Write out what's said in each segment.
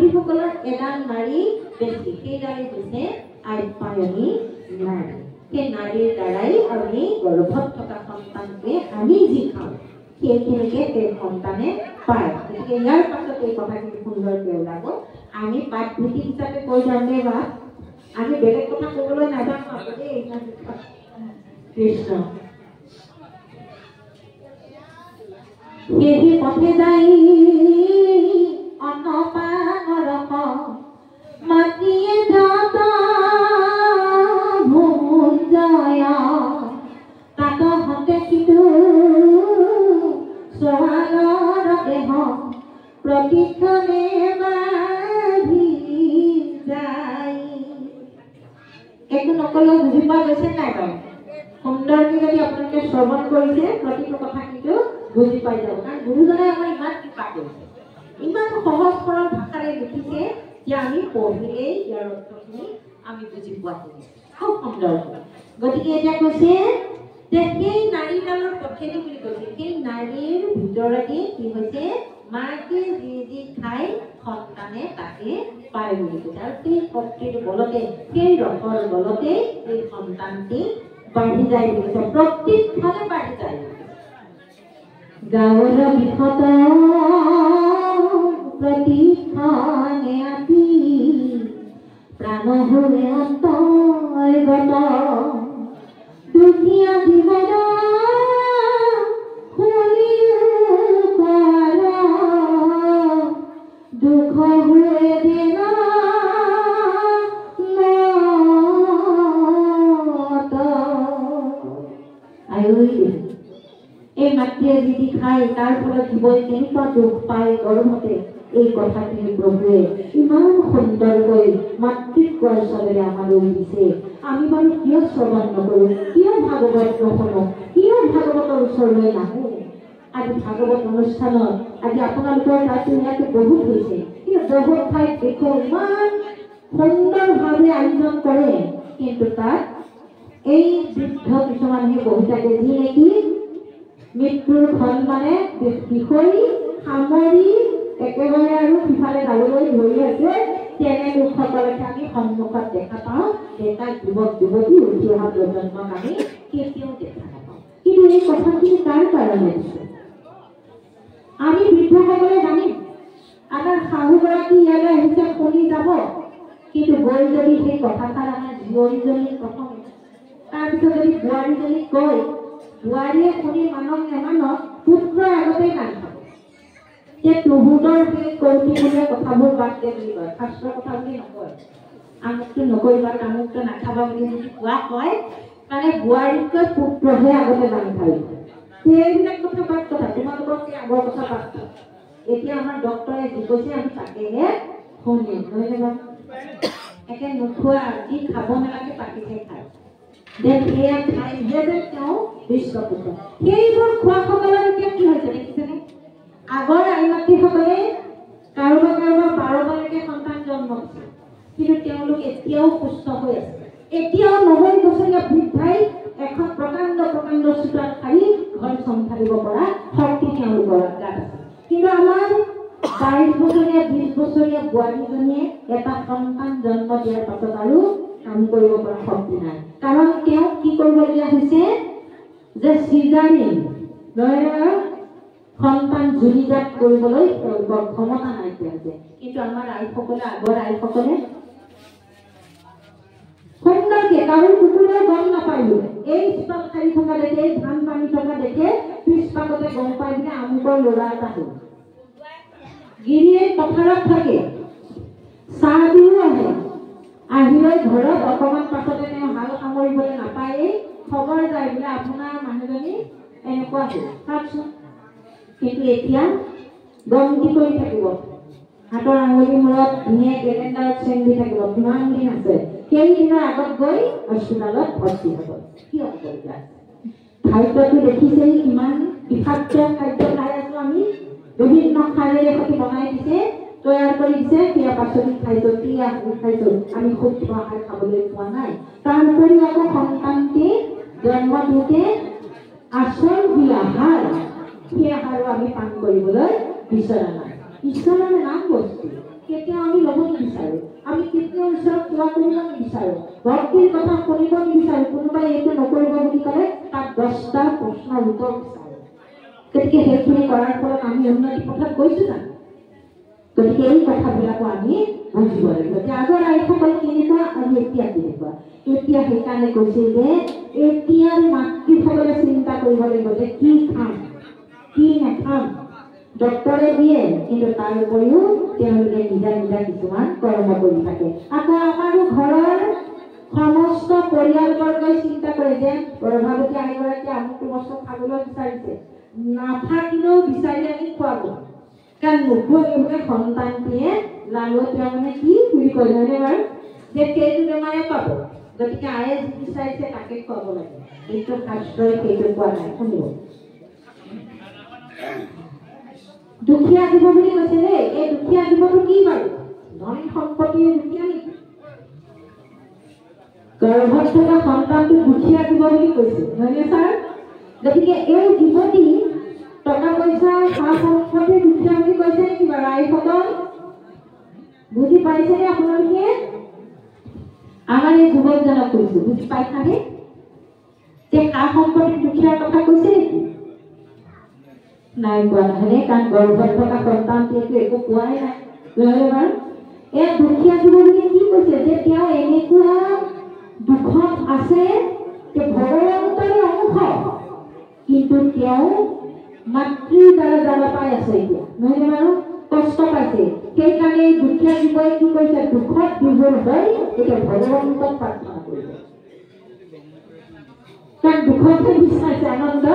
মাতৃসকলৰ এডাল নাৰী বেছি, সেইডালেই হৈছে আপ্যায়নী নাৰী। সেই নাৰীৰ দ্বাৰাই আমি গৰ্ভত থকা সন্তানটোৱে আমি যি খাওঁ সেইখিনিকে সেই সন্তানে পায়। গতিকে ইয়াৰ পাছত এই কথাখিনি সুন্দৰকৈ ওলাব। আমি পাঠভিত্তিক হিচাপে কৈ যাওঁতে বা আমি বেলেগ কথা ক'বলৈ নাজানো আপুনি কৃষ্ণ সেই পথে যাই অনপানৰক মাতৃয়ে যাত ভুঞ্জয় তাত হতে সিটো সোহালৰ দেহ প্ৰতিক্ষণে বাঢ়ি যায়। একো নকলেও বুজি পোৱা গৈছে নাই বাৰু? সুন্দৰকৈ যদি আপোনালোকে শ্ৰৱণ কৰিছে প্ৰতিটো কথা কিন্তু বুজি পাই যাব। কাৰণ গুৰুজনে আমাৰ ইমান কৃপা কৰিছে, ইমান সহজ সৰল ভাষাৰে লিখিছে যে আমি পঢ়িলেই ইয়াৰ অৰ্থখিনি আমি বুজি পোৱাটো খুব সুন্দৰ। গতিকে এতিয়া কৈছে যে সেই নাৰীডালৰ পথেদি বুলি কৈছে, সেই নাৰীৰ ভিতৰেদি কি হৈছে মাকে যি যি খাই সন্তানে তাকে পায় বুলি কৈছে। আৰু সেই শক্তিৰ বলতে সেই ৰসৰ বলতে এই সন্তানটি বাঢ়ি যায় বুলি কৈছে, প্ৰতিক্ষণে বাঢ়ি যায়। গাঁৱৰ বিষত প্ৰতিক্ষণে আতি প্ৰাণ হৈ অন্তৰ্গত দুখীয়া জীৱন দুখ হৈ দিন এই মাতৃয়ে যি খায় তাৰ ফলত জীৱই কেনেকুৱা দুখ পায় গৰ্ভতে, এই কথাখিনি প্ৰভুৱে ইমান সুন্দৰকৈ মাতৃত্বৰ ওচৰেৰে আমালৈ দিছে। আমি বাৰু কিয় শ্ৰৱণ নকৰোঁ, কিয় ভাগৱত নুশুনো, কিয় ভাগৱতৰ ওচৰলৈ নাহো? আজি ভাগৱত অনুষ্ঠানত আজি আপোনালোকৰ তাতো ইয়াতো বহুত হৈছে, কিন্তু বহুত ঠাইত দেখো ইমান সুন্দৰভাৱে আয়োজন কৰে, কিন্তু তাত এই বৃদ্ধ কিছুমানে বহি থাকে যি নেকি মৃত্যুৰ ঘন মানে বিষয় সামৰি একেবাৰে আৰু সিফালে যাবলৈ ধৰি আছে। তেনে লোকসকলকে আমি সন্মুখত দেখা পাওঁ, ডেকা যুৱক যুৱতী উঠি অহা প্ৰজন্মক আমি কেতিয়াও দেখা নাপাওঁ। কিন্তু এই কথাখিনি কাৰ কাৰণে দিছে? আমি বৃদ্ধসকলে জানিম আমাৰ শাহুগৰাকী ইয়ালৈ আহিছে শুনি যাব, কিন্তু গৈ যদি সেই কথাষাৰ আমাৰ জীয়ৰীজনীক প্ৰথম তাৰপিছত যদি বোৱাৰীজনীক কয়, বোৱাৰীয়ে শুনি মানক নেমানক পুত্ৰই আগতেই গান খাব যে তুহুতৰ সেই কৌতুকীয়া কথাবোৰ বাদ দে বুলি কয়, শাস্ত্ৰৰ কথা বুলি নকয়। আমুকটো নকৰিবা তামুকটো নাখাবা বুলি যদি কোৱা হয়, মানে বোৱাৰীতকৈ পুত্ৰহে আগতে গান খায়। সেইবিলাক কথা বাদ কথা, তোমালোকৰ সেই আগৰ কথা বাদ কথা। এতিয়া আমাৰ ডক্টৰে যি কৈছে আমি তাকেহে শুনিম, নহয় জানো? একে নোখোৱা যি খাব নালাগে তাকেহে খায়। সেয়া খাই যে তেওঁ বিশ্বপুত্ৰ। সেইবোৰ খোৱাসকলৰ এতিয়া কি হৈছে দেখিছেনে? আগৰ আই মাতৃসকলে কাৰোবাৰ 12বাৰকে সন্তান জন্ম দিছে, কিন্তু তেওঁলোক এতিয়াও সুস্থ হৈ আছে। এতিয়াও 90 বছৰীয়া বৃদ্ধাই এখন প্ৰকাণ্ড প্ৰকাণ্ড চোতাল সাৰি ঘৰ চম্ভালিব পৰা শক্তি তেওঁলোকৰ গাত আছে। কিন্তু আমাৰ 22 বছৰীয়া 20 বছৰীয়া বোৱাৰীজনীয়ে এটা সন্তান জন্ম দিয়াৰ পাছত আৰু কাম কৰিব পৰা শক্তি নাই। কাৰণ তেওঁ কি কৰিবলগীয়া হৈছে যে চিজাৰিন সন্তান জুলিজাত কৰিবলৈ তেওঁলোকৰ ক্ষমতা নাইকিয়া হৈছে। কিন্তু আমাৰ আইসকলে আগৰ আইসকলে সুন্দৰকে কাৰো কুকুৰে গম নাপায়, এই চোতাল খাই থকা দেখে, ধান পানী থকা দেখে পিছপাকতে গম পাই যে আমুকৰ ল'ৰা এটা হ'ল। গিৰিয়ে পথাৰত থাকে, চাহ দিও আহে, আহিলৈ ঘৰত অকমান পাছতে তেওঁ হাল সামৰিবলৈ নাপায়েই, খবৰ যায় বোলে আপোনাৰ মানুহজনী এনেকুৱা হ'ল চাওকচোন। কিন্তু এতিয়া গমতি কৰি থাকিব, হাতৰ আঙুলি মূৰত ধুনীয়া কেলেণ্ডাৰত চেন দি থাকিব, কিমান দিন আছে, সেইদিনৰ আগত গৈ হস্পিটালত ভৰ্তি হ'ব। কিয় হ'বলগীয়া আছে? খাদ্যটো দেখিছেই কিমান বিষাক্ত খাদ্য খাই আছো আমি, বিভিন্ন সাৰেৰে সৈতে বনাই দিছে, তৈয়াৰ কৰি দিছে, সেয়া পাচলি খাইছো, ক্ৰিয়া খাইছো, আমি শুদ্ধ আহাৰ খাবলৈ পোৱা নাই। তাৰ উপৰিও আকৌ সন্তানটি জন্ম দিওঁতে আচল যি আহাৰ, সেই আহাৰো আমি পান কৰিবলৈ বিচৰা নাই। ঈশ্বৰৰ নাম বস্তু কেতিয়াও আমি কৰিব নিবিচাৰোঁ, ভক্তিৰ কথা শুনিব নিবিচাৰোঁ, কোনোবাই এইটো নকৰিব বুলি ক'লে তাক 10টা প্ৰশ্নৰ উত্তৰ বিচাৰোঁ। গতিকে সেইখিনি কৰাৰ ফলত আমি উন্নতি পথত গৈছোঁ জানো? গতিকে এই কথাবিলাকো আমি বুজিব লাগিব যে আগৰ আইসকল কেনেকুৱা আৰু এতিয়া কেনেকুৱা। এতিয়া সেইকাৰণে কৈছে যে এতিয়া মাতৃসকলে চিন্তা কৰিব লাগিব যে কি খাম কি নাখাম। ডক্টৰে দিয়ে, কিন্তু তাৰ উপৰিও তেওঁলোকে নিজা নিজা কিছুমান কৰ্ম কৰি থাকে। আকৌ আমাৰো ঘৰৰ সমস্ত পৰিয়ালবৰ্গই চিন্তা কৰে যে গৰ্ভৱতী আইগৰাকীয়ে আমুকটো বস্তু খাবলৈ বিচাৰিছে, নাথাকিলেও বিচাৰি আনি খুৱাব। কাৰণ নোখোৱালে সন্তানটিয়ে লালুতীয়া মানে কি বুলি কয় জানে বাৰু, যে সেইটো বেমাৰে পাব। গতিকে আয়ে যি বিচাৰিছে তাকে খুৱাব লাগে। এইটো শাস্ত্ৰই সেইটো কোৱা নাই, শুনিব। দুখীয়া জীৱ বুলি কৈছে দেই। এই দুখীয়া জীৱটো কি বাৰু? ধন সম্পত্তিৰ দুখীয়া নেকি? গৰ্ভত থকা সন্তানটো দুখীয়া জীৱ বুলি কৈছে, হয়নে ছাৰ? গতিকে এই জীৱটি টকা পইচা সা সম্পত্তি দুখীয়া বুলি কৈছে নেকি বাৰু আইসকল? বুজি পাইছেনে আপোনালোকে? আমাৰ এই যুৱকজনক কৈছো, বুজি পাইছানে যে সা সম্পত্তি দুখীয়াৰ কথা কৈছে নেকি? নাই কোৱা নহয়, কাৰণ গৰ্ভত থকা সন্তানটোৱেতো একো পোৱাই নাই, নহয় বাৰু? এই দুখীয়া জীৱ বুলি কি কৈছে? যে তেওঁ এনেকুৱা দুখত আছে যে ভগৱন্তৰে অংশ, কিন্তু তেওঁ মাতৃৰ দ্বাৰা জ্বালা পাই আছে এতিয়া, নহয় বাৰু? কষ্ট পাইছে। সেইকাৰণে দুখীয়া জীৱই কি কৰিছে? দুখত বিভোৰ হৈ এতিয়া ভগৱন্তক প্ৰাৰ্থনা কৰিব। কাৰণ দুখতে বিচাৰিছে, আনন্দ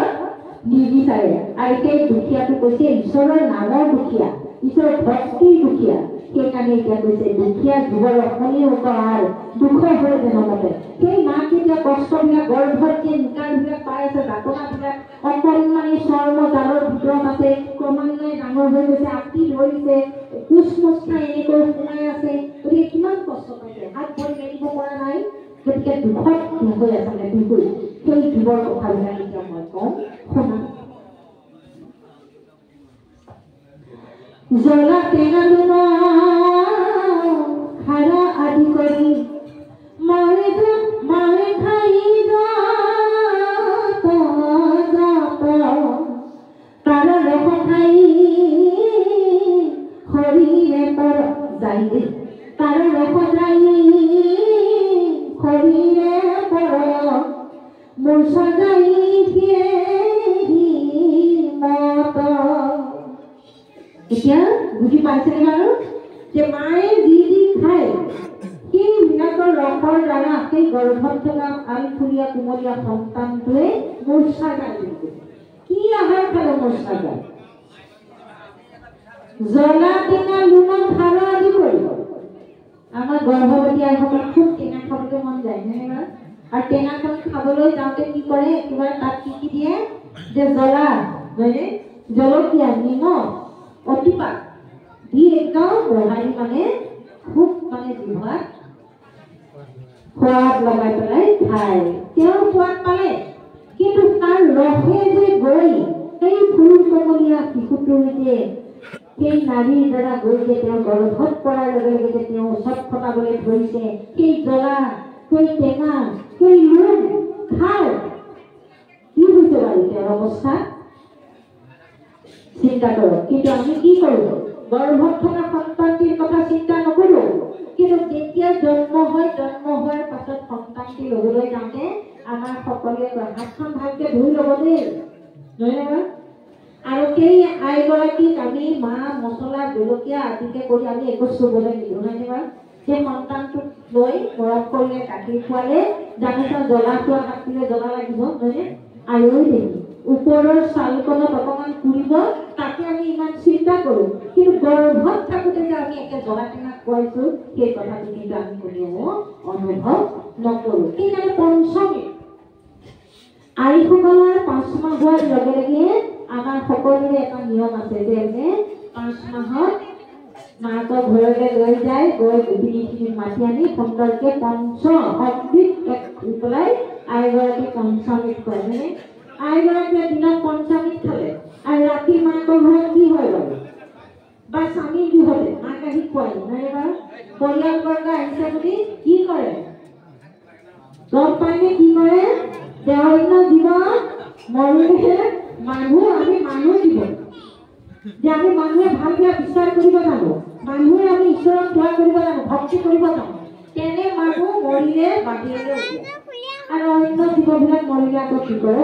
নিবিচাৰে। আৰু সেই দুখীয়াটো কৈছে ঈশ্বৰৰ নামৰ দুখীয়া, ঈশ্বৰৰ ভক্তিৰ দুখীয়া। সেইকাৰণে এতিয়া কৈছে দুখীয়া জীৱৰ অশনি উপহাৰ দুখ হৈ জনমতে। সেই মাক এতিয়া কষ্টবিলাক গৰ্ভত যে নিকাৰবিলাক পাই আছে, যাতনাবিলাক অকণমানি চৰ্ম জালৰ ভিতৰত আছে, ক্ৰমান্বয়ে ডাঙৰ হৈ গৈছে, আঁতি ধৰিছে, কোচমোচ খাই এনেকৈ সোমাই আছে। গতিকে কিমান কষ্ট পাইছে, হাত ভৰি মেলিব পৰা নাই। গতিকে দুখত হৈ আছে বিহু। সেই জীৱৰ কথাবিলাক এতিয়া মই কওঁ, শুনা। জ্বলা টেঙা খাৰা আদি কৰি মাৰে খাই তাৰ ৰস খাই শৰীৰে পৰ যায়, তাৰ ৰস যাই শৰীৰে পৰ মোৰ সজাই মত। এতিয়া বুজি পাইছেনে বাৰু যে মায়ে যি যি খায় সেইবিলাকৰ ৰসৰ দ্বাৰা সেই গৰ্ভত থকা আলফুলীয়া কোমলীয়া সন্তানটোৱে মূৰ্ছা যায়। কি আহাৰ খালে মূৰ্ছা যায়? জ্বলা টেঙা লুণত খাৰা আদি কৰিব। আমাৰ গৰ্ভৱতী আইসকল খুব টেঙা খাবলৈ মন যায়, নহয় বাৰু? আৰু টেঙাখন খাবলৈ যাওঁতে কি কৰে? একেবাৰে তাত কি দিয়ে? যে জ্বলা, হয়নে? জলকীয়া, নিমখ, অতিপাত দি একদম বহাই মানে খুব মানে জিভাত সোৱাদ লগাই পেলাই খায়। তেওঁ সোৱাদ পালে, কিন্তু তাৰ ৰসে যে গৈ সেই ফুল কমলীয়া শিশুটোৰ যে সেই নাৰীৰ দ্বাৰা গৈ যে তেওঁ গৰ্ভত পৰাৰ লগে লগে যে তেওঁ ওচৰত ফটাবলৈ ধৰিছে, সেই জ্বলা, সেই টেঙা, সেই লুণ খাই কি হৈছে বাৰু তেওঁৰ অৱস্থা? চিন্তা কৰক। কিন্তু আমি কি কৰোঁ? গৰ্ভত থকা সন্তানটিৰ কথা চিন্তা নকৰোঁ। কিন্তু যেতিয়া জন্ম হয়, জন্ম হোৱাৰ পাছত সন্তানটি ল'বলৈ যাওঁতে আমাৰ সকলোৱে কয় হাতখন ভালকে ধুই ল'ব দেই, নহয় নে? আৰু সেই আইগৰাকীক আমি মাহ মছলা জলকীয়া আদিকে কৰি আমি একো চুবলৈ নিদিওঁ, নহয় নে বাৰু? সেই সন্তানটোক লৈ মৰম কৰিলে, গাখীৰ খোৱালে, জানিছা জ্বলা খোৱা কাটিলে জ্বলা লাগিব, নহয়? আৰু দেখি ওপৰৰ ছালখনত অকণমান পুৰিব, তাকে আমি ইমান চিন্তা কৰোঁ। কিন্তু গৰ্ভত থাকোঁতে যে আমি একে জ্বলা টেঙা খুৱাইছোঁ, সেই কথাটো কিন্তু আমি কোনেও অনুভৱ নকৰোঁ। সেইকাৰণে পঞ্চমী আইসকলৰ 5 মাহ হোৱাৰ লগে লগে আমাৰ সকলোৰে এটা নিয়ম আছে যে 5 মাহত মাকৰ ঘৰলৈ লৈ যায়, গৈ গোপিনীখিনিক মাতি আনি সুন্দৰকৈ পঞ্চমৃত পেলাই আইগৰাকী পঞ্চমৃত খুৱাই, মানে আইগৰাকীয়ে দিনত পঞ্চমৃত খালে আৰু ৰাতি মাকৰ ঘৰত কি হয় বাৰু? বা স্বামী গৃহতে মাক আহি খুৱাই নাই বাৰু পৰিয়ালবৰ্গ আহিছে বুলি কি কৰে গম পাইনে কি কৰে যে অন্য জীৱ মৰিলে মানুহ আমি মানুহ দিব যে আমি মানুহে ভাল বেয়া বিচাৰ কৰিব জানো মানুহে আমি ঈশ্বৰক সেৱা কৰিব জানো ভক্তি কৰিব জানো তেনে মানুহ মৰিলে বাহিৰলৈ উলিয়ায় আৰু অন্য জীৱবিলাক মৰিলে আকৌ কি কৰে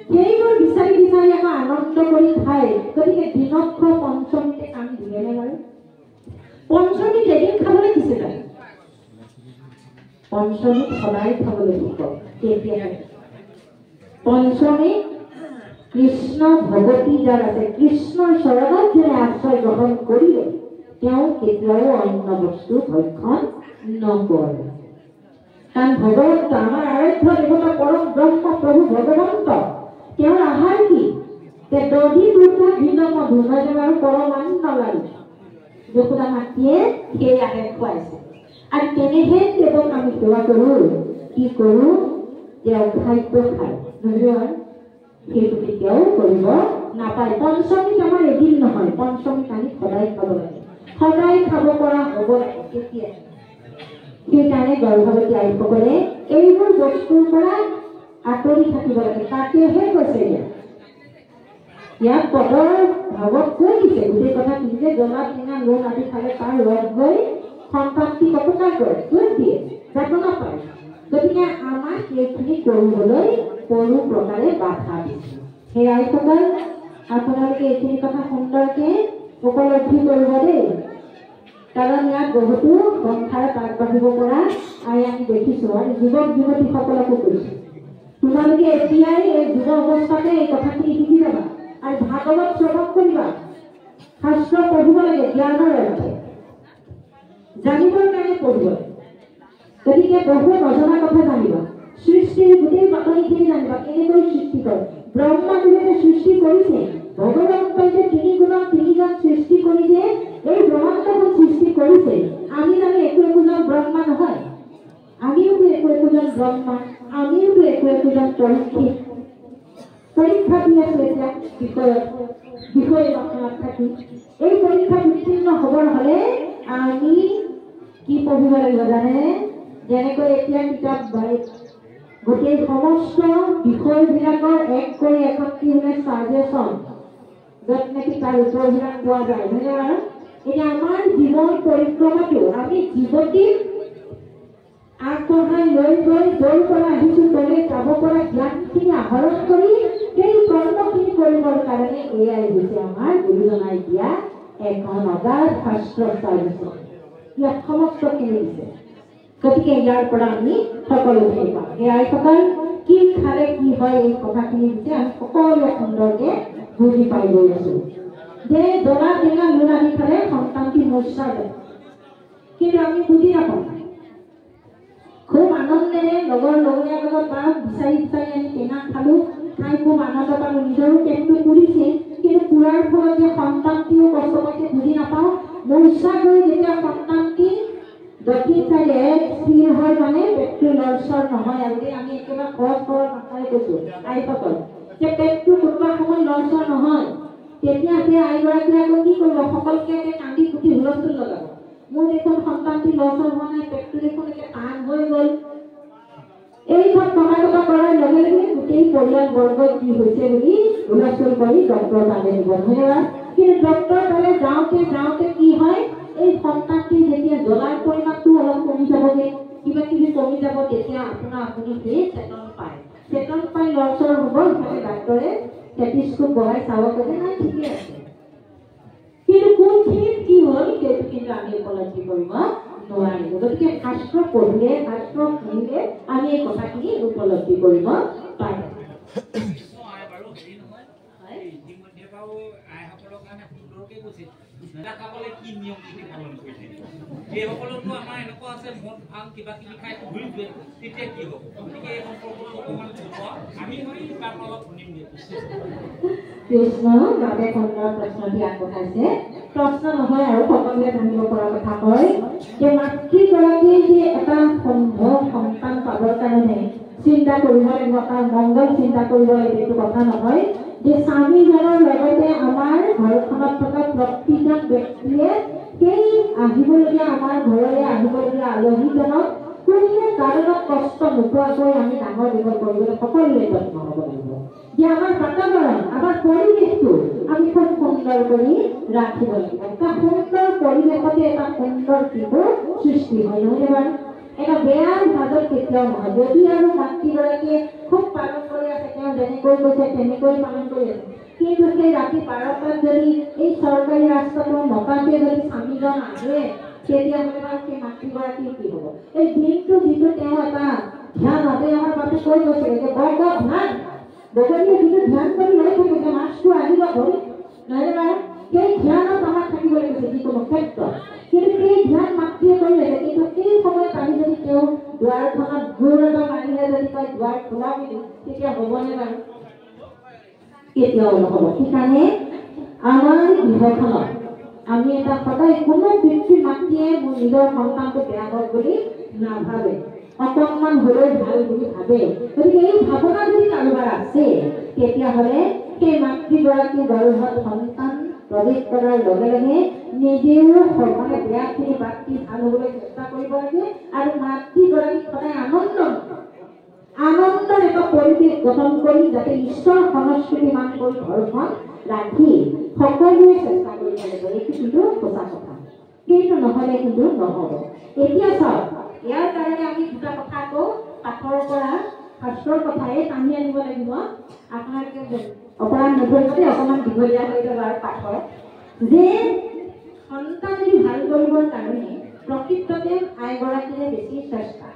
সেইবোৰ বিচাৰি বিচাৰি আকৌ আনন্দ কৰি খায় গতিকে দিনক্ষ পঞ্চমীতে কাম দিলেনে বাৰু পঞ্চমীত এদিন খাবলৈ দিছে তাই পঞ্চমীত সদায় খাবলৈ দিব তেতিয়াহে পঞ্চমী কৃষ্ণ ভগৱতী যাৰ আছে কৃষ্ণৰ চৰণত যেনে আশ্ৰয় গ্ৰহণ কৰিলে তেওঁ কেতিয়াও অন্য বস্তু ভক্ষণ নকৰে কাৰণ ভগৱন্ত আমাৰ আৰাধ্য দেৱতা পৰম ব্ৰহ্ম প্ৰভু ভগৱন্ত তেওঁৰ আহাৰ কি যে দধি দুধ ভিন্ন মধু নহয় আৰু পৰমান্ন লাৰু যশোদা মাতৃয়ে সেই আহে খুৱাইছে আৰু তেনেহে তেওঁক আমি সেৱা কৰোঁ কি কৰোঁ তেওঁ খাদ্য খায় নহয় সেইটো কেতিয়াও কৰিব নাপায় পঞ্চমীত আমাৰ এদিন নহয় পঞ্চমীত আমি সদায় খাব লাগে সদায় খাব পৰা হ'ব লাগে কেতিয়া সেইকাৰণে গৰ্ভৱতী আইসকলে এইবোৰ বস্তুৰ পৰা আঁতৰি থাকিব লাগে তাকেহে কৈছে ইয়াত পদৰ ভাৱত কৈ দিছে গোটেই কথা কি যে জ্বলা টেঙা লোন আদি খালে তাৰ ৰস গৈ সন্তাপ্তি অপকাৰ কৰে কৈ দিয়ে যাতনা পায় গতিকে আমাক এইখিনি কৰিবলৈ কোনো প্ৰকাৰে বাধা দিছে সেই আইসকল আপোনালোকে এইখিনি কথা সুন্দৰকে উপলব্ধি কৰিব দেই কাৰণ ইয়াত বহুতো সংসাৰত আগবাঢ়িব পৰা আই আমি দেখিছোঁ আৰু যুৱক যুৱতীসকলকো কৈছোঁ তোমালোকে এতিয়াই এই যুৱ অৱস্থাতে এই কথাখিনি শিকি যাবা আৰু ভাগৱত শ্ৰৱণ কৰিবা শাস্ত্ৰ পঢ়িব লাগে জ্ঞানৰ অৰ্থে জানিবৰ কাৰণে পঢ়িব গতিকে বহু নজনা কথা জানিবা সৃষ্টিৰ গোটেই বাতৰিখিনি জানিবা কেনেকৈ সৃষ্টি কৰে ব্ৰহ্মাদেৱে সৃষ্টি কৰিছে ভগৱন্তই যে তিনি গুণক তিনিজন সৃষ্টি কৰি যে এই ব্ৰহ্মাণ্ডখন সৃষ্টি কৰিছে আমি জানো একোজন ব্ৰহ্মা নহয় আমিওতো একোজন ব্ৰহ্মা আমিওতো একোজন পৰীক্ষিত পৰীক্ষা দি আছো এতিয়া বিষয়ে আপোনাক থাকি এই পৰীক্ষাত উত্তীৰ্ণ হ'বৰ হ'লে আমি কি পঢ়িব লাগিব জানে যেনেকৈ এতিয়া কিতাপ গোটেই সমস্ত বিষয়বিলাকৰ এক কৰি এখন কি হ'লে ছাজেশ্যন য'ত নেকি তাৰ উত্তৰবিলাক পোৱা যায় নহয় বাৰু এতিয়া আমাৰ জীৱন পৰিক্ৰমাটো আমি জীৱতীক আগবঢ়াই লৈ গৈ য'ৰ পৰা আহিছোঁ তলে যাব পৰা জ্ঞানখিনি আহৰণ কৰি সেই কৰ্মখিনি কৰিবৰ কাৰণে এয়াই হৈছে আমাৰ গুৰুজনাই দিয়া এখন অগাধ শাস্ত্ৰ ছাজেশ্যন ইয়াত সমস্তখিনি দিছে গতিকে ইয়াৰ পৰা আমি সকলোখিনি পাম সেই আইসকল কি খালে কি হয় এই কথাখিনি দিছে আমি সকলোৱে সুন্দৰকে বুজি পাই গৈ আছোঁ যে জ্বলা টেঙা লোন আদি খালে সন্তানটি মূৰ্ছা যায় কিন্তু আমি বুজি নাপাওঁ খুব আনন্দেৰে লগৰ লগৰীয়াৰ লগত বা বিচাৰি বিচাৰি আমি টেঙা খালোঁ খাই খুব আনন্দ পালোঁ নিজৰো পেটটো পুৰিছে কিন্তু পুৰাৰ ফলত যে সন্তানটিও কষ্ট পাইছে বুজি নাপাওঁ মূৰ্ছা গৈ যেতিয়া সন্তানটি গতি চাই স্থিৰ হয় মানে পেটটো লৰচৰ নহয় আৰু আমি একেবাৰে সহজ সৰল ভাষাৰে কৈছোঁ আইসকল যে পেটটো কোনোবা সময় লৰচৰ নহয় তেতিয়া সেই আইগৰাকীয়ে আকৌ কি কৰিব সকলোকে কান্দি কুটি হুলস্থুল লগাব মোৰ দেখোন সন্তানটি লৰচৰ হোৱা নাই পেটটো দেখোন একে টান হৈ গ'ল এই সব কথা কৰাৰ লগে লগে গোটেই পৰিয়ালবৰ্গই কি হৈছে বুলি হুলস্থুল কৰি ডক্টৰ তালৈ নিব নহয় কিন্তু ডক্টৰ তালৈ যাওঁতে কি হয় এই সন্তানটি যেতিয়া জ্বলাৰ পৰিমাণটো অলপ কমি যাবগৈ কিবা কিবি কমি যাব তেতিয়া আপুনি সেই চেতন পাই লৰচৰ হ'ব ইফালে ডাক্তৰে ষ্টেথিস্কোপ বহাই চাব গ'লে নাই ঠিকে আছে কিন্তু কোনখিনিত কি হ'ল সেইটো কিন্তু আমি উপলব্ধি কৰিব নোৱাৰিব গতিকে শাস্ত্ৰ পঢ়িলে শাস্ত্ৰ শুনিলে আমি এই কথাখিনি উপলব্ধি কৰিব পাৰিম খাবলৈ কি নিয়ম নীতি পালন কৰিছে এইসকলতো আমাৰ এনেকুৱা আছে মদ ভাং কিবা কিবি খাই ঘূৰি ফুৰে তেতিয়া কি হ'ব গতিকে এই সম্পৰ্কটো অকণমান আমি তাৰ অলপ শুনিম কৃষ্ণ বাবে সুন্দৰ প্ৰশ্নটি আগবঢ়াইছে প্ৰশ্ন নহয় আৰু সকলোৱে জানিব পৰা কথা কয় যে মাতৃগৰাকীয়ে যে এটা সম্ভৱ সন্তান পাবৰ কাৰণে চিন্তা কৰিব লাগিব তাৰ মংগল চিন্তা কৰিব লাগিব এইটো কথা নহয় যে স্বামীজনৰ লগতে আমাৰ ঘৰখনত থকা প্ৰতিজন ব্যক্তিয়ে সেই আহিবলগীয়া আমাৰ ঘৰলৈ আহিবলগীয়া আলহীজনক কোনো কাৰণত কষ্ট নোপোৱাকৈ আমি ডাঙৰ দীঘল কৰিবলৈ সকলোৱে যত্ন হ'ব লাগিব। যে আমাৰ বাতাবৰণ, আমাৰ পৰিৱেশটো আমি খুব সুন্দৰ কৰি ৰাখিব লাগিব। এটা সুন্দৰ পৰিৱেশতে এটা সুন্দৰ শিশু সৃষ্টি হয়, নহয়নে বাৰু? এটা বেয়া ভাজত কেতিয়াও নহয়। যদি আৰু মাতৃগৰাকীয়ে খুব পালন কৰি আছে, তেওঁ যেনেকৈ কৈছে তেনেকৈ পালন কৰি আছে, কিন্তু সেই ৰাতি 12টাত যদি এই চৰকাৰী ৰাস্তাটো নকাকে যদি স্বামীজন আহে, তেতিয়াহ'লে বাৰু সেই মাতৃগৰাকীৰ কি হ'ব? এই দিনটো যিটো তেওঁ এটা ধ্যান আছে, আমাৰ বাপে কৈ গৈছিলে যে বৰ ধ্যান বগলীয়ে যিটো ধ্যান কৰি লৈ থাকে যে মাছটো আহিব ধৰি, নহয়নে বাৰু? সেই ধ্যানত আমাৰ থাকিব লাগিব যিকোনো ক্ষেত্ৰত। কিন্তু সেই ধ্যান মাতৃয়ে কৰি আছে, কিন্তু সেই সময়ত আমি যদি তেওঁ দুৱাৰখনত ঘূৰ এটা মাৰিলে যদি কয় দুৱাৰ খোলা বুলি, তেতিয়া হ'বনে বাৰু? কেতিয়াও নহ'ব। সেইকাৰণে আমাৰ গৃহখনত আমি এটা সদায় কোনো পিতৃ মাতৃয়ে মোৰ নিজৰ সন্তানটো বেয়া হওক বুলি নাভাবে, অকণমান হ'লেও ভাল বুলি ভাবে। গতিকে এই ভাৱনা যদি কাৰোবাৰ আছে, তেতিয়াহ'লে সেই মাতৃগৰাকীৰ গৰ্ভত সন্তান প্ৰৱেশ কৰাৰ লগে লগে নিজেও মানে বেয়াখিনি বাদ দি ভাল হ'বলৈ চেষ্টা কৰিব লাগে আৰু মাতৃগৰাকীক সদায় আনন্দৰ এটা পৰিৱেশ গঠন কৰি যাতে ঈশ্বৰ সংস্কৃতি মান কৰি ঘৰখন ৰাখি সকলোৱে চেষ্টা কৰিব লাগিব। এইটো কিন্তু সঁচা কথা, কিন্তু নহ'লে কিন্তু নহ'ব। এতিয়া চাওক, ইয়াৰ কাৰণে আমি দুটা কথা কওঁ, পাঠৰ পৰা শাস্ত্ৰৰ কথাই টানি আনিব লাগিব। আপোনালোকে অপৰাধ নধৰিবতে অকণমান দীঘলীয়া হৈ যাব আৰু পাঠৰ যে সন্তান যদি ভাল কৰিবৰ কাৰণে প্ৰকৃততে আইগৰাকীৰে বেছি চেষ্টা,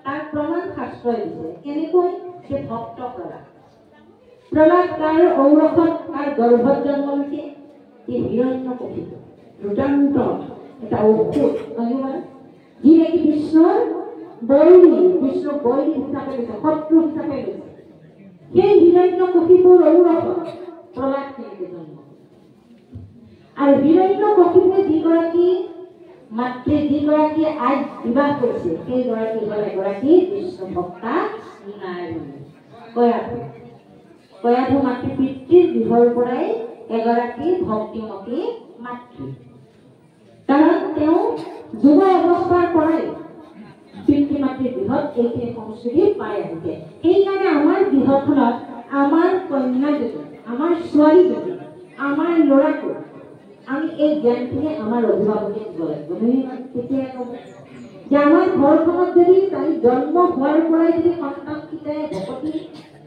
তাৰ প্ৰমাণ শাস্ত্ৰই দিছে। কেনেকৈ? যে ভক্ত প্ৰহ্লাদ তাৰ ঔৰসত তাৰ গৰ্ভত জন্ম লৈছে, যে হিৰণ্যকশিপু দুৰ্দান্ত এটা ঔষধ, যি নেকি বিষ্ণুৰ বৈৰী হিচাপে লৈছে, শত্ৰু হিচাপে লৈছে। সেই হিৰণ্যকশিপুৰ ঔৰসত প্ৰহ্লাদ কেনেকৈ জন্ম, আৰু হিৰণ্যকশিপুৱে যিগৰাকী মাতৃ যিগৰাকী আইক বিবাহ কৰিছে, সেইগৰাকী হ'ল এগৰাকী বিষ্ণু ভক্তা নাৰায়ণী। কয়াধু মাতৃ পিতৃৰ গৃহৰ পৰাই এগৰাকী ভক্তিমতী মাতৃ, কাৰণ তেওঁ যুৱ অৱস্থাৰ পৰাই পিতৃ মাতৃৰ গৃহত এইখিনি সংস্কৃতি পাই আহিছে। সেইকাৰণে আমাৰ গৃহখনত আমাৰ কন্যাজনী, আমাৰ ছোৱালীজনী, আমাৰ ল'ৰাটো আমি এই জ্ঞানখিনি আমাৰ অভিভাৱকে দিব লাগিব। তেতিয়া ক'ব যে আমাৰ ঘৰখনত যদি তাই জন্ম হোৱাৰ পৰাই যদি সন্তানকেইটাই ভকতি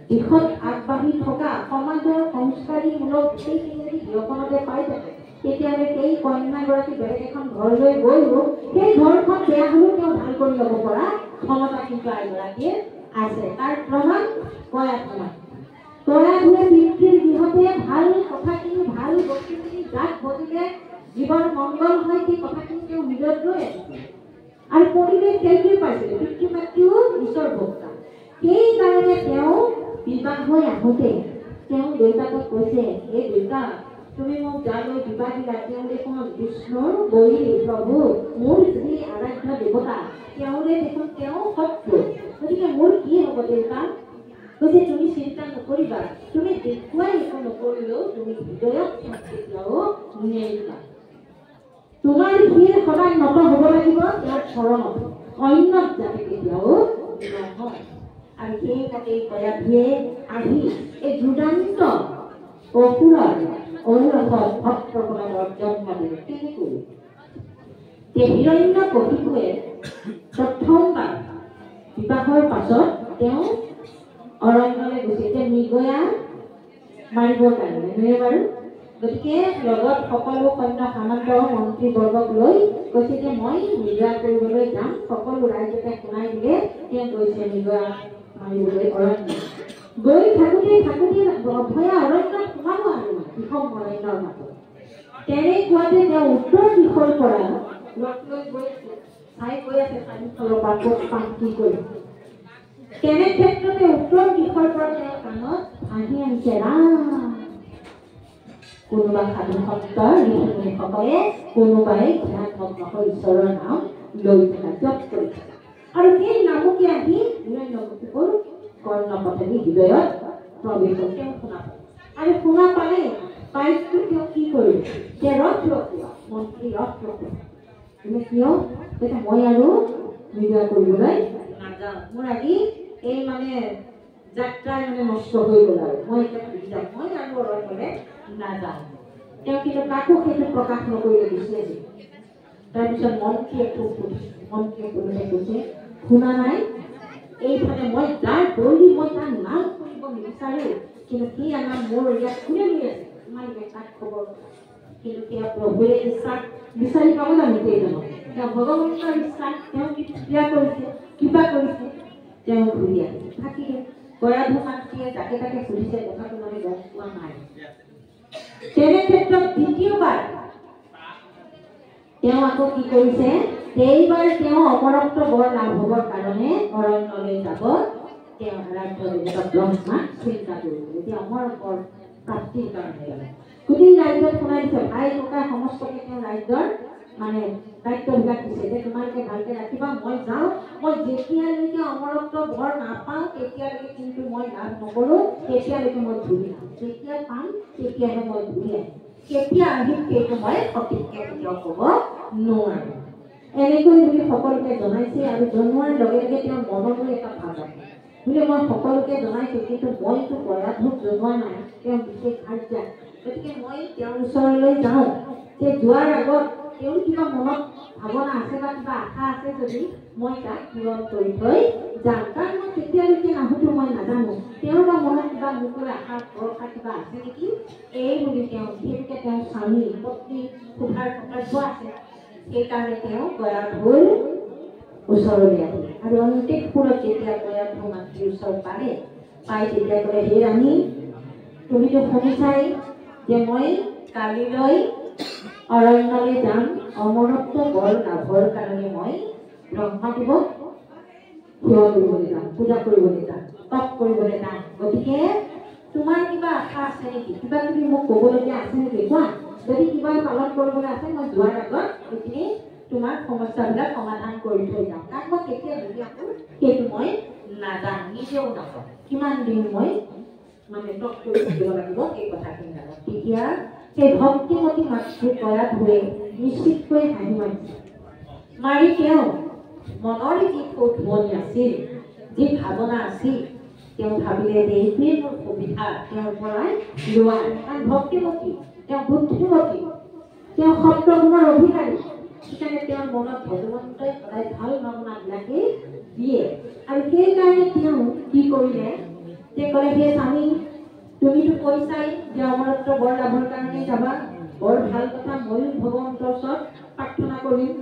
দিশত আগবাঢ়ি থকা সমাজৰ সংস্কাৰীমূলক গোটেইখিনি যদি ঘৰখনতে পাই থাকে, তেতিয়াহ'লে সেই কন্যাগৰাকী বেলেগ এখন ঘৰলৈ গৈও সেই ঘৰখন বেয়া হ'লেও তেওঁ ভাল কৰি ল'ব পৰা ক্ষমতা কিন্তু আইগৰাকীৰ আছে। তাৰ প্ৰমাণ কয়াধুৱে পিতৃৰ গৃহতে ভাল কথাখিনি, ভাল বস্তুখিনি যাক বজিলে জীৱন মংগল হয়, সেই কথাখিনি তেওঁ হৃদয়ত লৈ আহিছে আৰু পৰিৱেশ সেইটোৱে পাইছিলে। পিতৃ মাতৃও ঈশ্বৰ ভক্তা, সেইকাৰণে তেওঁ বিবাহ হৈ আহোঁতে তেওঁ দেউতাকক কৈছে, এই দেউতা তুমি মোক যালৈ বিবাহ দিলা, তেওঁ দেখোন বিষ্ণুৰ বৈৰী প্ৰভু, মোৰ যি আৰাধ্য দেৱতা, তেওঁৰে দেখোন তেওঁ শত্ৰু, গতিকে মোৰ কি হ'ব দেউতা? কৈছে তুমি চিন্তা নকৰিবা, তুমি দেখুৱাই একো নকৰিলেও তুমি হৃদয়ত কেতিয়াও নেৰিবা। তোমাৰ শিৰ সদায় নত হ'ব লাগিব তেওঁৰ চৰণত, অন্যত যাতে কেতিয়াও নহয়। আৰু সেইমতে কয়াধুৱে আহি এই দুৰ্দান্ত অসুৰৰ ঔৰসত ভক্ত প্ৰহ্লাদৰ জন্ম দিলে। কেনেকৈ? যে হিৰণ্যকশিপুৱে প্ৰথমবাৰ বিবাহৰ পাছত তেওঁ অৰণ্যলৈ গৈছে, যে মৃগয়া মাৰিবৰ কাৰণে, নহয় বাৰু? গতিকে লগত সকলো সৈন্য সামন্ত মন্ত্ৰীবৰ্গক লৈ কৈছে যে মই মৃগয়া কৰিবলৈ যাম। সকলো ৰাইজকে শুনাই দিলে তেওঁ গৈছে মৃগয়া মাৰিবলৈ অৰণ্য। গৈ থাকোঁতে ভয়া অৰণ্যত সোমাব আৰু বিষম অৰণ্যৰ মাজত। তেনেকুৱাতে তেওঁ উত্তৰ দিশৰ পৰা লগ লৈ গৈ আছে চাৰিওফালৰ পৰা পাম কি কৰি। তেনে ক্ষেত্ৰতে উত্তৰ দিশৰ পৰা তেওঁৰ কাণত ভাহি আহিছে ৰাম। কোনোবা সাধু সন্তৰ ঋষিমুনিসকলে কোনোবাই ধ্যানমগ্ন হৈ ঈশ্বৰৰ নাম লৈ থকা, জপ কৰি থকা, আৰু সেই নামকে আহি হিৰণ্যকশিপুৰ কৰ্ণপথেদি হৃদয়ত প্ৰৱেশ কৰি তেওঁ শুনা পায়। আৰু শুনা পালে পাইছো তেওঁ কি কৰিলে যে ৰথ ৰখোৱা মন্ত্ৰী ৰথ ৰখোৱা তুমি কিয় তেতিয়া মই আৰু বিজয় কৰিবলৈ নাযাওঁ মোৰ আজি এই মানে যাত্ৰা মানে নষ্ট হৈ গ'ল আৰু মই এতিয়া ঘূৰি যাম মই আৰু অৰণ্যলৈ নাযাওঁ তেওঁ কিন্তু কাকো সেইটো প্ৰকাশ নকৰিলে দিছিলে যে তাৰপিছত মন্ত্ৰীয়ে খুব মন্ত্ৰীয়ে কৈছে শুনা নাই এইফালে মই যাৰ দৌৰি মই তাৰ নাম কৰিব নিবিচাৰোঁ কিন্তু সি আমাৰ মোৰ ইয়াত কোনে নি আছে তোমালোকে তাক খবৰ কিন্তু তেওঁ প্ৰভুৱে ইচ্ছাক বিচাৰি পাব জানো কেইজনক তেওঁ ভগৱন্তৰ ইচ্ছাক তেওঁ ক্ৰিয়া কৰিছে কিবা কৰিছে তেওঁ ঘূৰি আহে থাকিলে গয়াধু মাতৃয়ে যাকে তাকে সুধিছে কথাটো মানে গম পোৱা নাই তেনে ক্ষেত্ৰত দ্বিতীয়বাৰ তেওঁ আকৌ কি কৰিছে এইবাৰ তেওঁ অমৰত্ব বৰ লাভ হ'বৰ কাৰণে অৰণ্যলৈ যাব তেওঁ আৰাধ্য দেৱতা ব্ৰহ্মাক চিন্তা কৰিব এতিয়া অমৰত্বৰ প্ৰাপ্তিৰ কাৰণে গোটেই ৰাজ্যত শুনাই দিছে ভাই ককা সমস্তকে তেওঁ ৰাজ্যৰ মানে দায়িত্ববিলাক দিছে যে তোমালোকে ভালকে ৰাখিবা মই যাওঁ মই যেতিয়ালৈকে অমৰত্ব বৰ নাপাওঁ তেতিয়ালৈকে কিন্তু মই লাভ নকৰোঁ তেতিয়ালৈকে মই ঘূৰি আহিম যেতিয়া পাম তেতিয়াহে মই ঘূৰি আহিম কেতিয়া আহিম সেইটো মই সঠিককৈ কেতিয়াও ক'ব নোৱাৰোঁ এনেকৈ বুলি সকলোকে জনাইছে আৰু জনোৱাৰ লগে লগে তেওঁৰ মনলৈ এটা ভাৱ আহে বোলে মই সকলোকে জনাইছোঁ কিন্তু মইতো গয়াধুক জনোৱা নাই তেওঁ বিশেষ কাৰ্য গতিকে মই তেওঁৰ ওচৰলৈ যাওঁ যে যোৱাৰ আগত তেওঁৰ কিবা মনত ভাৱনা আছে বা কিবা আশা আছে যদি মই তাক পূৰণ কৰি থৈ যাম কাৰণ মই কেতিয়ালৈকে নাহোঁতো মই নাজানো তেওঁৰ বা মনত কিবা মোৰ আশা ভৰসা কিবা আছে নেকি এই বুলি তেওঁ যিহেতুকে তেওঁৰ স্বামী পত্নী সোধাৰ কৰ্তব্য আছে সেইকাৰণে তেওঁ গয়াধুৰ ওচৰলৈ আহিলে আৰু অন্তিম সুৰত যেতিয়া গয়াধু মাতৃৰ ওচৰত পাই তেতিয়া ক'লে হে ৰাণী তুমিতো শুনিছাই যে মই কালিলৈ অৰণ্যলৈ যাম অমৰত্ব বৰ লাভৰ কাৰণে মই ব্ৰহ্মাদেৱক সেৱা কৰিবলৈ যাম পূজা কৰিবলৈ যাম তপ কৰিবলৈ যাম গতিকে তোমাৰ কিবা আশা আছে নেকি কিবা কিবি মোক ক'বলগীয়া আছে নেকি কোৱা যদি কিবা পালন কৰিবলৈ আছে মই যোৱাৰ আগত এইখিনি তোমাৰ সমস্যাবিলাক সমাধান কৰি থৈ যাম কাৰণ মই কেতিয়া যদি আকৌ সেইটো মই নাজানো নিজেও নাপাওঁ কিমান দিন মই মানে তপ কৰি থাকিব লাগিব সেই কথাখিনি নাজানো তেতিয়া সেই ভক্তিমতী মাতৃ গয়াধুৱে নিশ্চিতকৈ হাঁহি মাৰিছে মাৰি তেওঁ মনৰ যি ধুৱনি আছিল যি ভাৱনা আছিল তেওঁ ভাবিলে যে এইটোৱেই মোৰ সুবিধা তেওঁৰ পৰাই লোৱা কাৰণ ভক্তিমতী তেওঁ বুদ্ধিমতী তেওঁ সপ্তগুণৰ অধিকাৰী সেইকাৰণে তেওঁৰ মনত ভগৱন্তই সদায় ভাল ভাৱনাবিলাকেই দিয়ে আৰু সেইকাৰণে তেওঁ কি কৰিলে তেওঁ ক'লে হে স্বামী তুমিতো কৈছাই যে অমৰত্ব বৰ লাভৰ কাৰণে যাবা বৰ ভাল কথা ময়ো ভগৱন্তৰ ওচৰত প্ৰাৰ্থনা কৰিম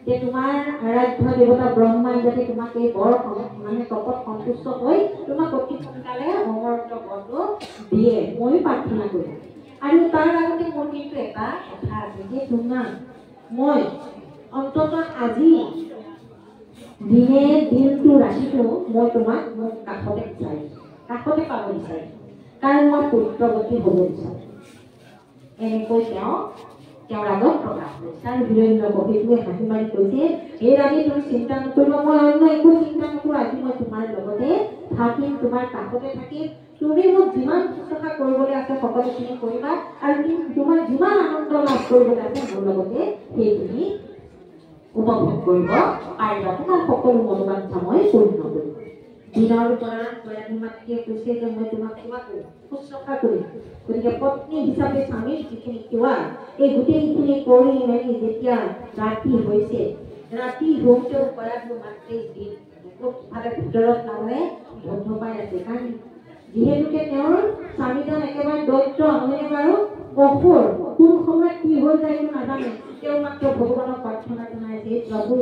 যে তোমাৰ আৰাধ্য দেৱতা ব্ৰহ্মাই যাতে তোমাক এই বৰ মানে তপত সন্তুষ্ট হৈ তোমাক অতি সোনকালে অমৰত্ব বৰটো দিয়ে ময়ো প্ৰাৰ্থনা কৰিম আৰু তাৰ আগতে মোৰ কিন্তু এটা কথা আছে যে তোমাক মই অন্ততঃ আজি দিনে দিনটো ৰাতিটো মই তোমাক মোৰ কাষতে বিচাৰিছোঁ কাষতে পাব বিচাৰিছোঁ কাৰণ মই পুত্ৰৱতী হ'ব বিচাৰোঁ এনেকৈ তেওঁৰ আগত প্ৰকাশ কৰিছে আৰু হিৰণ্যকশিপুৱে হাঁহি মাৰি কৈছে হে ৰাণী তুমি চিন্তা নকৰিবা মই অন্য একো চিন্তা নকৰোঁ আজি মই তোমাৰ লগতে থাকিম তোমাৰ কাষতে থাকিম তুমি মোক যিমান শুশ্ৰূষা কৰিবলৈ আছে সকলোখিনি কৰিবা আৰু তোমাৰ যিমান আনন্দ লাভ কৰিবলৈ আছে মোৰ লগতে সেইখিনি উপভোগ কৰিব পাৰিবা তোমাৰ সকলো মনোবাঞ্ছা মই পূৰ্ণ কৰিম দিনৰ পৰা গয়াধু মাতৃয়ে কৈছে যে মই তোমাক সেৱা কৰিম শুশ্ৰূষা কৰিম গতিকে পত্নী হিচাপে স্বামীৰ যিখিনি সেৱা এই গোটেইখিনি কৰি মেলি যেতিয়া ৰাতি হৈছে ৰাতি হওঁতেও গয়াধু মাতৃৰ দিন ভালে ভিতৰত তাৰমানে ধন্য পাই আছে কাৰণ যিহেতুকে তেওঁৰ স্বামীজন একেবাৰে দৈত্য নহয়নে বাৰু অসুৰ কোন সময়ত কি হৈ যায় নাজানে তেওঁ মাত্ৰ ভগৱানক প্ৰাৰ্থনা জনাইছে প্ৰভু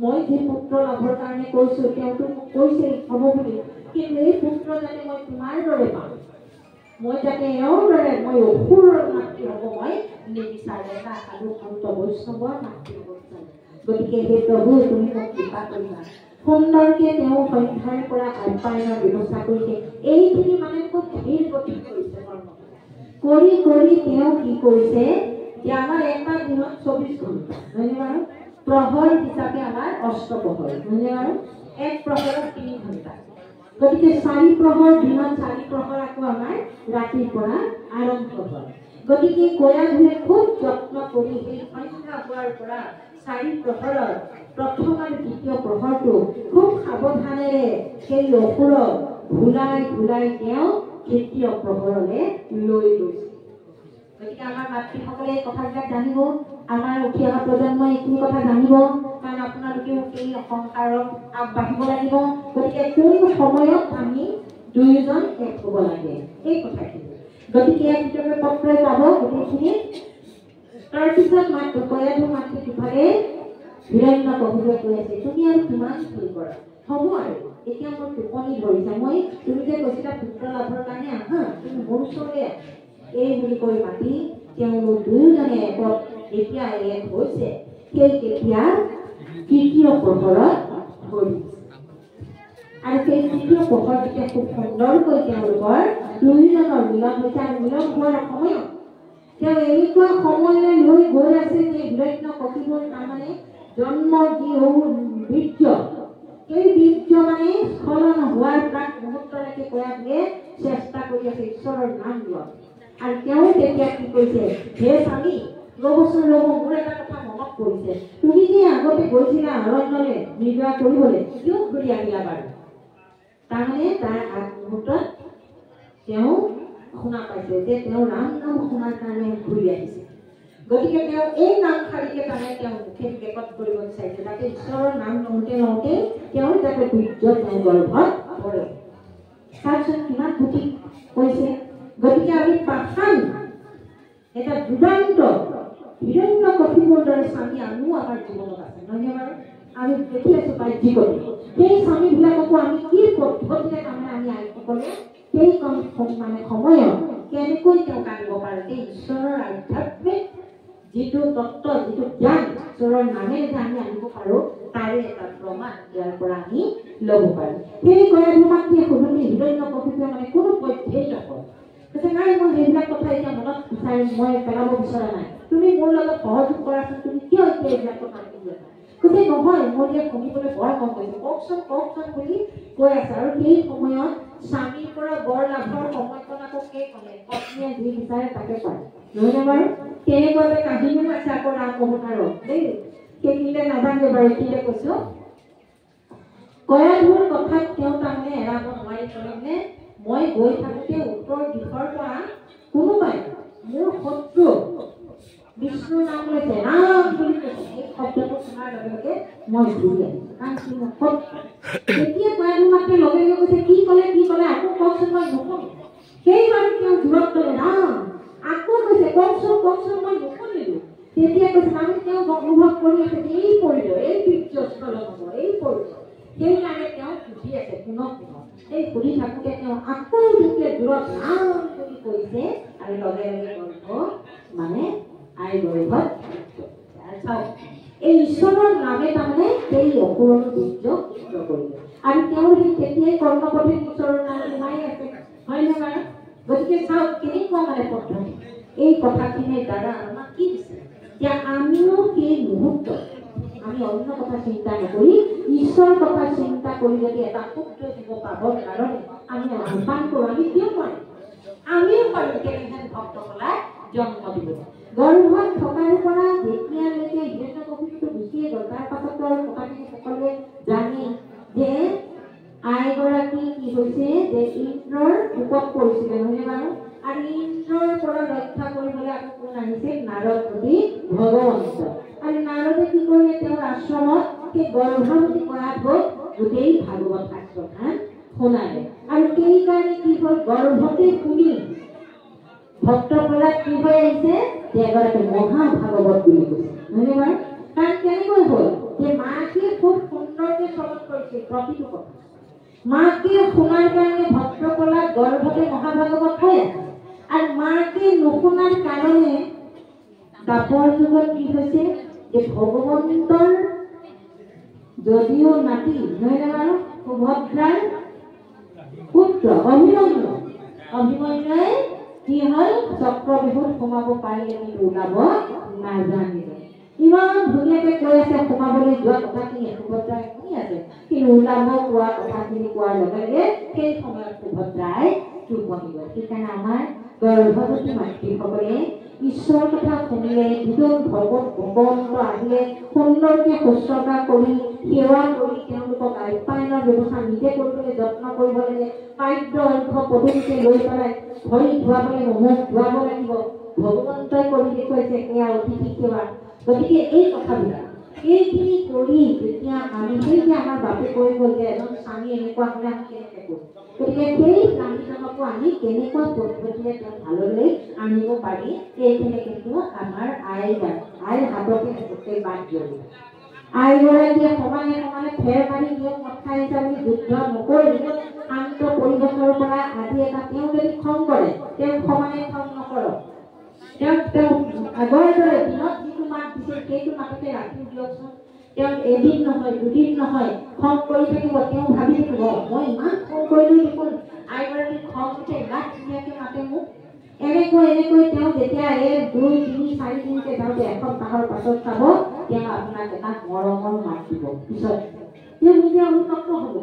মই যি পুত্ৰ লাভৰ কাৰণে কৈছোঁ তেওঁতো মোক কৈছে হ'ব বুলি কিন্তু এই পুত্ৰ যাতে মই তোমাৰ দৰে পাওঁ মই যাতে এওঁৰ দৰে মই অসুৰৰ মাতৃ হ'ব মই নিবিচাৰে এটা সাধু সন্ত বৈষ্ণৱৰ মাতৃ হ'ব বিচাৰে গতিকে সেই প্ৰভু তুমি মোক কৃপা কৰিবা সুন্দৰকৈ তেওঁ সন্ধ্যাৰ পৰা আপ্যায়নৰ ব্যৱস্থা কৰিছে এইখিনি মানে খুব ধীৰ গতি কৰিছে কৰি কৰি তেওঁ কি কৰিছে যে আমাৰ এটা দিনত 24 ঘণ্টা হয়নে বাৰু প্ৰহৰ হিচাপে আমাৰ অষ্টপ্ৰহৰ হয়নে বাৰু এক প্ৰহৰত 3 ঘণ্টা গতিকে 4 প্ৰহৰ দিনত 4 প্ৰহৰ আকৌ আমাৰ ৰাতিৰ পৰা আৰম্ভ হয়। গতিকে কয়া ধুয়ে খুব যত্ন কৰি সেই সন্ধ্যা হোৱাৰ পৰা 4 প্ৰহৰৰ প্ৰথম আৰু দ্বিতীয় প্ৰহৰটো খুব সাৱধানেৰে সেই অসুৰক ভুলাই ভুলাই তেওঁ তৃতীয় প্ৰহৰলৈ লৈ গৈছে। গতিকে আমাৰ মাতৃসকলে এই কথাবিলাক জানিব, আমাৰ উঠি অহা প্ৰজন্মই এইখিনি কথা জানিব, কাৰণ আপোনালোকেও এই সংসাৰত আগবাঢ়িব লাগিব। গতিকে কোন সময়ত আমি দুয়োজন এক হ'ব লাগে এই কথাখিনি। গতিকে ইয়াৰ ভিতৰত পত্ৰই পাব গোটেইখিনি। তাৰপিছত কয়াধু মাতৃ ইফালে হিৰণ্যকশিপুৱে কৈ আছে, তুমি আৰু কিমান ভুল কৰা, হ'ব আৰু এতিয়া মোৰ টোপনি ধৰিছে, তুমি যে কৈছিলা পুত্ৰ লাভৰ কাৰণে আহা, তুমি মোৰ ওচৰলৈ আহা। এই বুলি কৈ মাতি তেওঁলোক দুয়োজনে একত যেতিয়া এক হৈছে, সেই তেতিয়া তৃতীয় প্ৰহৰত ধৰিছে। আৰু সেই তৃতীয় প্ৰহৰ যেতিয়া খুব সুন্দৰকৈ তেওঁলোকৰ দুয়োজনৰ মিলন হৈছে। আৰু মিলন হোৱাৰ সময়ত তেওঁ এনেকুৱা সময়লৈ লৈ গৈ আছে যে হিৰণ্যকশিপুৰ তাৰমানে জন্ম যি বীৰ্য, এই বীৰ্য মানে স্খলন হোৱাৰ প্ৰাক মুহূৰ্তলৈকে কয়াধুৱে চেষ্টা কৰি আছে ঈশ্বৰৰ নাম লোৱা। আৰু তেওঁ তেতিয়া কি কৈছে, হে স্বামী ৰ'বচোন ৰ'ব, মোৰ এটা কথা মনত পৰিছে, তুমি যে আগতে গৈছিলা অৰণ্যলৈ নিৰ্বাহ কৰিবলৈ, কিয় ঘূৰি আহিলা বাৰু? তাৰমানে তাৰ আগ মুহূৰ্তত তেওঁ শুনা পাইছে যে তেওঁ ৰাম নাম শুনাৰ কাৰণে ঘূৰি আহিছে। গতিকে তেওঁ এই নামশাৰীকে তাৰমানে তেওঁ মুখে বেকত কৰিব বিচাৰিছে, যাতে ঈশ্বৰৰ নাম লওঁতে লওঁতে তেওঁৰ যাতে বীৰ্য তেওঁ গৰ্ভত পৰে। তাৰপিছত কিমান বুদ্ধি কৈছে। গতিকে আমি পাষাণ এটা দুৰ্দান্ত হিৰণ্যকশিপুৰ দৰে স্বামী আমিও আমাৰ জীৱনত আছে, নহয়নে বাৰু? আমি দেখি আছো বাহ্যিকতে সেই স্বামীবিলাককো আমি কি পদ্ধতিৰে তাৰমানে আমি আইসকলে সেই মানে সময়ত কেনেকৈ তেওঁক আনিব পাৰোঁ, যে ঈশ্বৰৰ আধ্যাত্মিক যিটো তত্ত্ব, যিটো জ্ঞান ঈশ্বৰৰ নামেৰে যে আমি আনিব পাৰোঁ, তাৰে এটা প্ৰমাণ ইয়াৰ পৰা আমি ল'ব পাৰোঁ। সেই কয়াধু মাতৃয়ে সুধনি হিৰণ্যকশিপুৰে মানে কোনো পধ্যেই নকয়, কৈছে নাই মই সেইবিলাক কথা এতিয়া মনত বিচাৰি মই পেলাব বিচৰা নাই, তুমি মোৰ লগত সহযোগ কৰাচোন, তুমি কিয় এতিয়া এইবিলাক কথা কৈছা? কৈছে নহয়, মোৰ যে শুনিবলৈ বৰ মন গৈছে, কওকচোন কওকচোন বুলি কৈ আছে। আৰু সেই সময়ত স্বামীৰ পৰা বৰ লাভৰ সময়কণ আকৌ সেই ক'লে পত্নীয়ে যি বিচাৰে তাকে পায়, নহয়নে বাৰু? তেনেকুৱা এটা কাহিনীও আছে আকৌ ৰাম অৱতাৰত দেই, সেইখিনিতে নাজানিব বাৰু, এতিয়া কৈছো কয়াধুৰ কথাত তেওঁ তাৰমানে এৰাব নোৱাৰি ক'লে, মই গৈ থাকোঁতে উত্তৰ দিশৰ পৰা কোনোবাই মোৰ শত্ৰু বিষ্ণুৰ নাম লৈছে, ৰাম বুলি কৈছে, এই শব্দটো শুনাৰ লগে লগে মই ঘূৰি আহিছোঁ, কাৰণ কি মোৰ শত্ৰু। তেতিয়া কয়াধু মাতৃয়ে লগে লগে কৈছে, কি ক'লে আকৌ কওকচোন, মই নুশুনো। সেইবাৰ তেওঁ জোৰত ক'লে ৰাম, আকৌ কৈছে কওকচোন মই নুশুনিলোঁ। তেতিয়া কৈছে আমি তেওঁ অনুভৱ কৰি আছে যে এই পৰিব, এই বীৰ্য স্খলন হ'ব, এই পৰিব। সেইকাৰণে তেওঁ সুধি আছে পুনঃ এই সুধি থাকোঁতে তেওঁ আকৌ যেতিয়া জোৰত ৰাম বুলি কৈছে, আৰু লগে লগে গৰ্ভ মানে আই গৰ্ভত চাওক এই ঈশ্বৰৰ নামে তাৰমানে সেই অসুৰৰ বীৰ্য নষ্ট কৰিলে। আৰু তেওঁৰ সেই তেতিয়াই কৰ্মপথিত ঈশ্বৰৰ নাম সোমাই আছে, হয়নে বাৰু? গতিকে চাওক কেনেকুৱা মানে পদ্ধতি। এই কথাখিনিৰ দ্বাৰা আমাক কি দিছে যে আমিও সেই মুহূৰ্তত আমি অন্য কথা চিন্তা নকৰি ঈশ্বৰৰ কথা চিন্তা কৰি যদি এটা পুত্ৰ দিব পাবৰ কাৰণে আমি আহ্বান কৰোঁ, আমি কিয় পাৰিম? আমিও পাৰোঁ কেনেহেন ভক্তকলাৰ জন্ম দিব। গৰ্ভত থকাৰ পৰা যেতিয়ালৈকে হিৰণ্যকশিপুৰটো গুচিয়ে গ'ল, তাৰ পাছতো আৰু কথাখিনি সকলোৱে জানে যে আইগৰাকী কি হৈছে যে ইন্দ্ৰৰ কোপত পৰিছিলে, নহয়নে বাৰু? আৰু ইন্দ্ৰৰ পৰা ৰক্ষা কৰিবলৈ আকৌ কোন আহিছে? নাৰদ বুলি ভগৱন্ত। আৰু নাৰদে কি কৰিলে? তেওঁৰ আশ্ৰমত সেই গৰ্ভৱতী কয়াধুক গোটেই ভাগৱত শাস্ত্ৰখন শুনালে। আৰু সেইকাৰণে কি হ'ল? গৰ্ভতে শুনি ভক্তপ্ৰহ্লাদ কি হৈ আহিছে যে এগৰাকী মহাভাগৱত বুলি কৈছে, নহয়নে বাৰু? কাৰণ কেনেকৈ হ'ল যে মাকে খুব সুন্দৰকৈ শ্ৰৱণ কৰিছিল প্ৰতিটো কথা। মাকে শুনাৰ কাৰণে ভক্তপ্ৰহ্লাদ গৰ্ভতে মহাভাগৱত হৈ আছে। আৰু মাকে নুশুনাৰ কাৰণে দাপৰ যুগত কি হৈছে যে ভগৱন্তৰ যদিও নাতি, নহয়নে বাৰু? সুভদ্ৰাৰ পুত্ৰ অভিমন্যুৱে কি হ'ল? চক্ৰবিহুত সোমাব পাৰিলে কিন্তু ওলাব নাজানিলে। ইমান ধুনীয়াকৈ কৈ আছে সোমাবলৈ যোৱা কথাখিনি সুভদ্ৰাই শুনি আছে। আছে কিন্তু ওলাব কোৱা কথাখিনি কোৱাৰ লগে লগে সেই সময়ত সুভদ্ৰাই চুপ হৈ গ'ল। সেইকাৰণে আমাৰ গৰ্ভৱতী মাতৃসকলে ঈশ্বৰৰ কথা শুনিলে, দুজন ভগৱন্ত আহিলে সুন্দৰকৈ শুশ্ৰূষা কৰি সেৱা কৰি তেওঁলোকক আপ্যায়নৰ ব্যৱস্থা নিজে কৰিবলৈ যত্ন কৰিব লাগে। খাদ্য অৰ্ঘ্য পদ্ধতিকে লৈ পেলাই ভৰি ধুৱাব লাগিব, মুখ ধুৱাব লাগিব, ভগৱন্তই কৰি দেখুৱাইছে এয়া অতিথি সেৱা। গতিকে এই কথাবিলাক এইখিনি কৰি যেতিয়া আমি সেই যে আমাৰ বাপে কৈ গ'ল যে এজন স্বামী এনেকুৱা হ'লে আমি কেনেকৈ কৰোঁ, গতিকে সেই স্বামীজনকো আমি কেনেকুৱা পদ্ধতিৰে তেওঁ ভাললৈ আনিব পাৰি সেইখিনি কিন্তু আমাৰ আইৰ হাততে গোটেই বাদ দিওঁ। আইগৰাকীয়ে সমানে সমানে ফেৰ মাৰি দিয়ক কথা হিচাপে যুদ্ধ নকৰি শান্ত পৰিৱেশৰ পৰা আজি এটা তেওঁ যদি খং কৰে তেওঁ সমানে খং নকৰক। তেওঁ আগৰ দৰে দিনত যিটো মাত দিছিল সেইটো মাততে ৰাখি দিয়কচোন। তেওঁ এদিন নহয় দুদিন নহয় খং কৰি থাকিব। তেওঁ ভাবি থাকিব মই ইমান খং কৰিলো দেখোন আইগৰাকীৰ খং উঠে ইমান ধুনীয়াকৈ মাতে মোক। এনেকৈ তেওঁ যেতিয়া 1, 2, 3, 4 দিনকৈ যাওঁতে এসপ্তাহৰ পাছত চাব তেওঁ আপোনাক এটা মৰমৰ মাত দিব। পিছত তেওঁ নিজে অনুতপ্ত হ'ব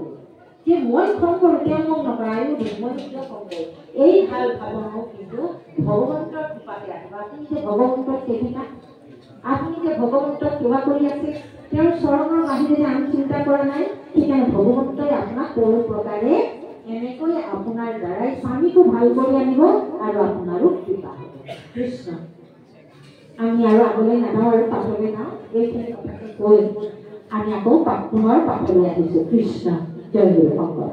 যে মই খং কৰোঁ তেওঁ মোক নকৰে, আৰু মই কিয় খং কৰোঁ। এই ভাল ভাৱনাও কিন্তু ভগৱন্তৰ কৃপাতে আহিব। আপুনি যে ভগৱন্তৰ সেৱিকা, আপুনি যে ভগৱন্তক সেৱা কৰি আছে, তেওঁৰ চৰণৰ বাহিৰে যে আমি চিন্তা কৰা নাই। সেইকাৰণে ভগৱন্তই আপোনাক কোনো প্ৰকাৰে এনেকৈ আপোনাৰ দ্বাৰাই স্বামীকো ভাল কৰি আনিব আৰু আপোনাৰো কৃপা হ'ব। কৃষ্ণ। আমি আৰু আগলৈ নাযাওঁ আৰু পাছলৈ যাওঁ। এইখিনি কথাকে কৈ আমি আকৌ পুনৰ পাছলৈ আহিছোঁ। কৃষ্ণ। জয় গুৰু শংকৰ।